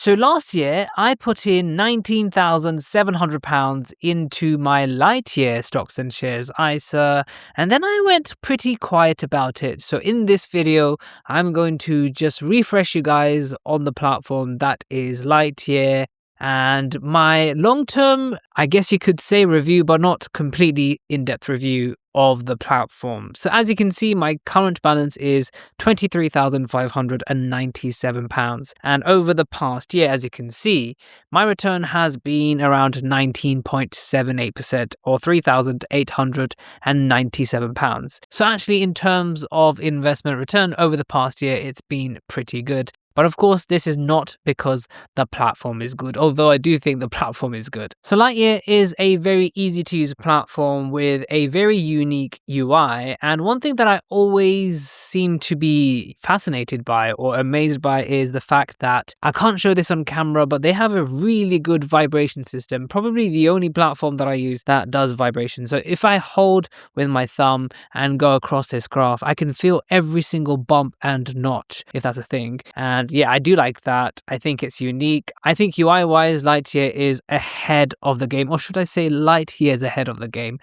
So last year, I put in £19,700 into my Lightyear stocks and shares ISA, and then I went pretty quiet about it. So in this video, I'm going to just refresh you guys on the platform that is Lightyear and my long-term, I guess you could say review, but not completely in-depth review of the platform. So as you can see, my current balance is £23,597. And over the past year, as you can see, my return has been around 19.78% or £3,897. So actually, in terms of investment return over the past year, it's been pretty good. But of course, this is not because the platform is good, although I do think the platform is good. So Lightyear is a very easy to use platform with a very unique UI. And one thing that I always seem to be fascinated by or amazed by is the fact that I can't show this on camera, but they have a really good vibration system, probably the only platform that I use that does vibration. So if I hold with my thumb and go across this graph, I can feel every single bump and notch, if that's a thing. And yeah, I do like that. I think it's unique. I think UI-wise, Lightyear is ahead of the game, or should I say Lightyear is ahead of the game.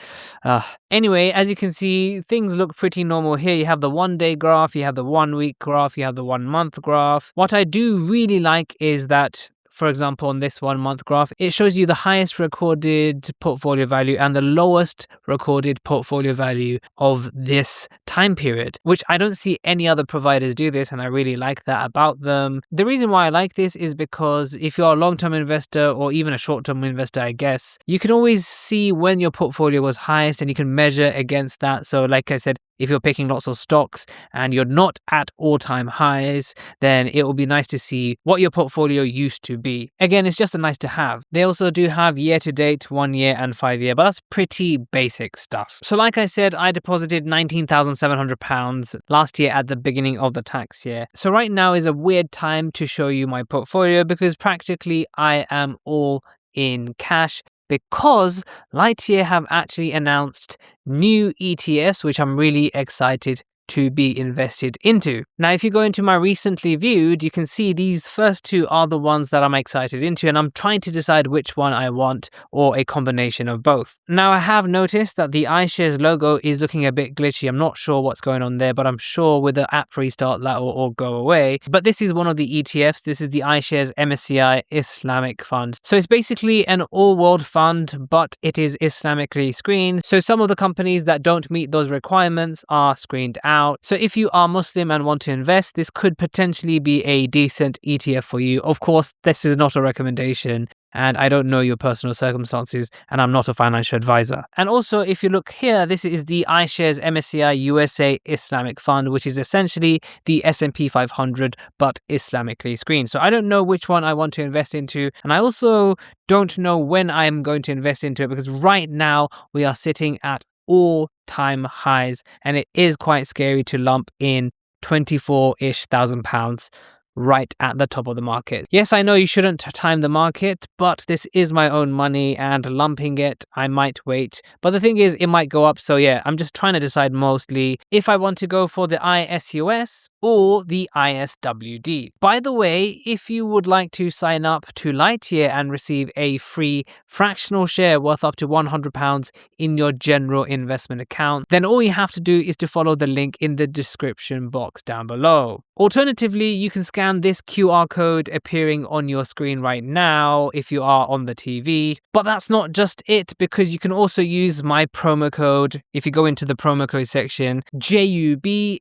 Anyway, as you can see, things look pretty normal here. You have the 1 day graph, you have the 1 week graph, you have the 1 month graph. What I do really like is that, for example, on this 1 month graph, it shows you the highest recorded portfolio value and the lowest recorded portfolio value of this time period, which I don't see any other providers do this, and I really like that about them. The reason why I like this is because if you're a long-term investor or even a short-term investor, I guess, you can always see when your portfolio was highest and you can measure against that. So like I said, if you're picking lots of stocks and you're not at all-time highs, then it will be nice to see what your portfolio used to be. Again, it's just a nice to have. They also do have year-to-date, 1 year and 5 year, but that's pretty basic stuff. So like I said, I deposited £19,700 last year at the beginning of the tax year. So right now is a weird time to show you my portfolio because practically I am all in cash, because Lightyear have actually announced new ETFs, which I'm really excited to be invested into. Now, if you go into my recently viewed, you can see these first two are the ones that I'm excited into, and I'm trying to decide which one I want or a combination of both. Now, I have noticed that the iShares logo is looking a bit glitchy. I'm not sure what's going on there, but I'm sure with the app restart that will all go away. But this is one of the ETFs. This is the iShares MSCI Islamic Fund. So it's basically an all-world fund, but it is Islamically screened. So some of the companies that don't meet those requirements are screened out. So if you are Muslim and want to invest, this could potentially be a decent ETF for you. Of course, this is not a recommendation, and I don't know your personal circumstances, and I'm not a financial advisor. And also, if you look here, this is the iShares MSCI USA Islamic Fund, which is essentially the S&P 500, but Islamically screened. So I don't know which one I want to invest into, and I also don't know when I'm going to invest into it, because right now we are sitting at all-time highs, and it is quite scary to lump in 24-ish thousand pounds right at the top of the market. Yes, I know you shouldn't time the market, but this is my own money, and lumping it, I might wait. But the thing is, it might go up. So yeah, I'm just trying to decide mostly if I want to go for the ISUS or the ISWD. By the way, if you would like to sign up to Lightyear and receive a free fractional share worth up to £100 in your general investment account, then all you have to do is to follow the link in the description box down below. Alternatively, you can scan this QR code appearing on your screen right now if you are on the TV. But that's not just it, because you can also use my promo code if you go into the promo code section, JUBAIR.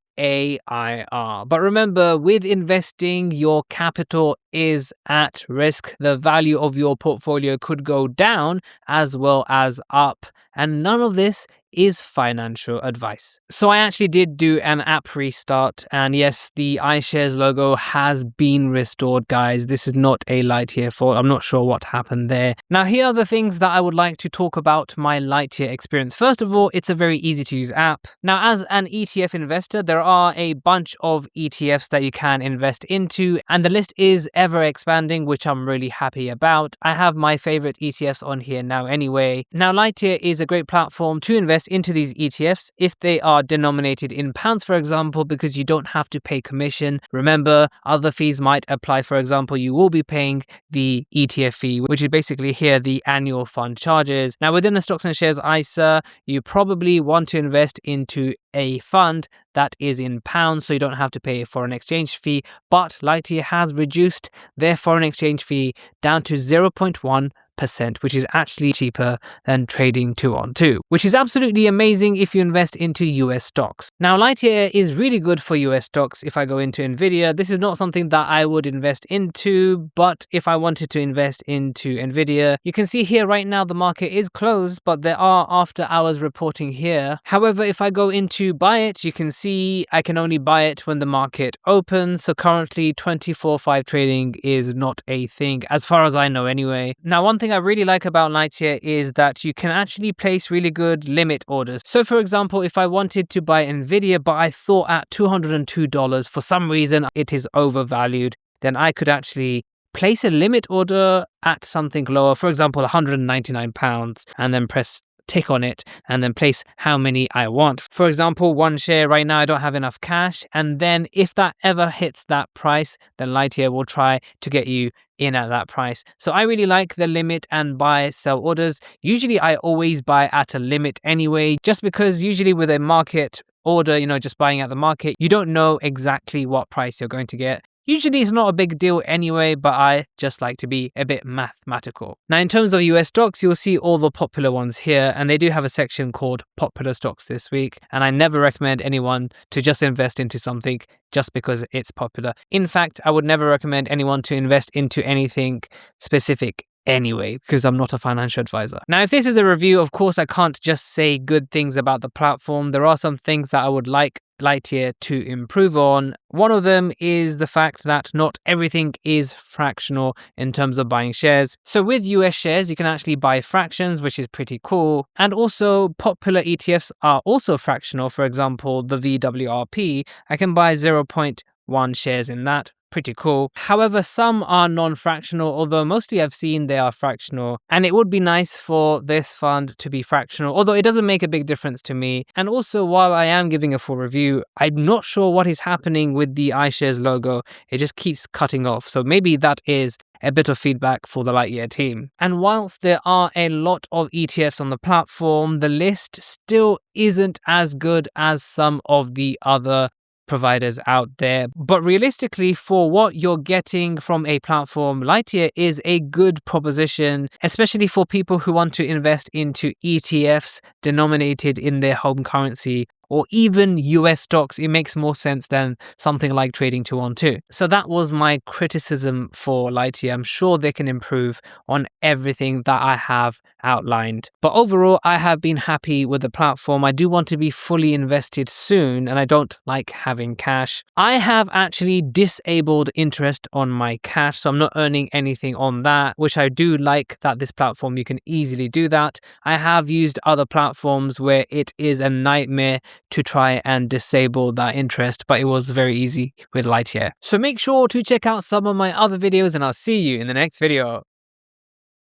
But remember, with investing, your capital is at risk. The value of your portfolio could go down as well as up, and none of this is financial advice. So I actually did do an app restart, and yes, the iShares logo has been restored, guys. This is not a Lightyear fault. I'm not sure what happened there. Now, here are the things that I would like to talk about my Lightyear experience. First of all, it's a very easy to use app. Now, as an ETF investor, there are a bunch of ETFs that you can invest into, and the list is ever expanding, which I'm really happy about. I have my favorite ETFs on here now anyway. Now, Lightyear is a great platform to invest invest into these ETFs if they are denominated in pounds, for example, because you don't have to pay commission. Remember, other fees might apply. For example, you will be paying the ETF fee, which is basically here the annual fund charges. Now, within the stocks and shares ISA, you probably want to invest into a fund that is in pounds, so you don't have to pay a foreign exchange fee. But Lightyear has reduced their foreign exchange fee down to 0.1%, which is actually cheaper than trading 2-on-2, which is absolutely amazing if you invest into US stocks. Now, Lightyear is really good for US stocks. If I go into Nvidia, this is not something that I would invest into, but if I wanted to invest into Nvidia, you can see here right now the market is closed, but there are after hours reporting here. However, if I go into buy it, you can see I can only buy it when the market opens. So currently 24/5 trading is not a thing, as far as I know anyway. Now, one thing I really like about Lightyear is that you can actually place really good limit orders. So for example, if I wanted to buy Nvidia, but I thought at $202 for some reason it is overvalued, then I could actually place a limit order at something lower, for example, £199, and then press tick on it and then place how many I want. For example, one share right now, I don't have enough cash. And then if that ever hits that price, then Lightyear will try to get you in at that price. So I really like the limit and buy sell orders. Usually I always buy at a limit anyway, just because usually with a market order, just buying at the market, you don't know exactly what price you're going to get. Usually it's not a big deal anyway, but I just like to be a bit mathematical. Now, in terms of US stocks, you'll see all the popular ones here, and they do have a section called popular stocks this week. And I never recommend anyone to just invest into something just because it's popular. In fact, I would never recommend anyone to invest into anything specific anyway, because I'm not a financial advisor. Now, if this is a review, of course, I can't just say good things about the platform. There are some things that I would like Lightyear to improve on. One of them is the fact that not everything is fractional in terms of buying shares. So with US shares, you can actually buy fractions, which is pretty cool. And also popular ETFs are also fractional. For example, the VWRP, I can buy 0.1 shares in that. Pretty cool. However, some are non-fractional, although mostly I've seen they are fractional, and it would be nice for this fund to be fractional, although it doesn't make a big difference to me. And also, while I am giving a full review, I'm not sure what is happening with the iShares logo. It just keeps cutting off, so maybe that is a bit of feedback for the Lightyear team. And whilst there are a lot of ETFs on the platform, the list still isn't as good as some of the other providers out there. But realistically, for what you're getting from a platform, Lightyear is a good proposition, especially for people who want to invest into ETFs denominated in their home currency, or even US stocks. It makes more sense than something like trading 2-on-2. So that was my criticism for Lightyear. I'm sure they can improve on everything that I have outlined. But overall, I have been happy with the platform. I do want to be fully invested soon, and I don't like having cash. I have actually disabled interest on my cash, so I'm not earning anything on that, which I do like that this platform, you can easily do that. I have used other platforms where it is a nightmare to try and disable that interest, but it was very easy with Lightyear. So make sure to check out some of my other videos, and I'll see you in the next video.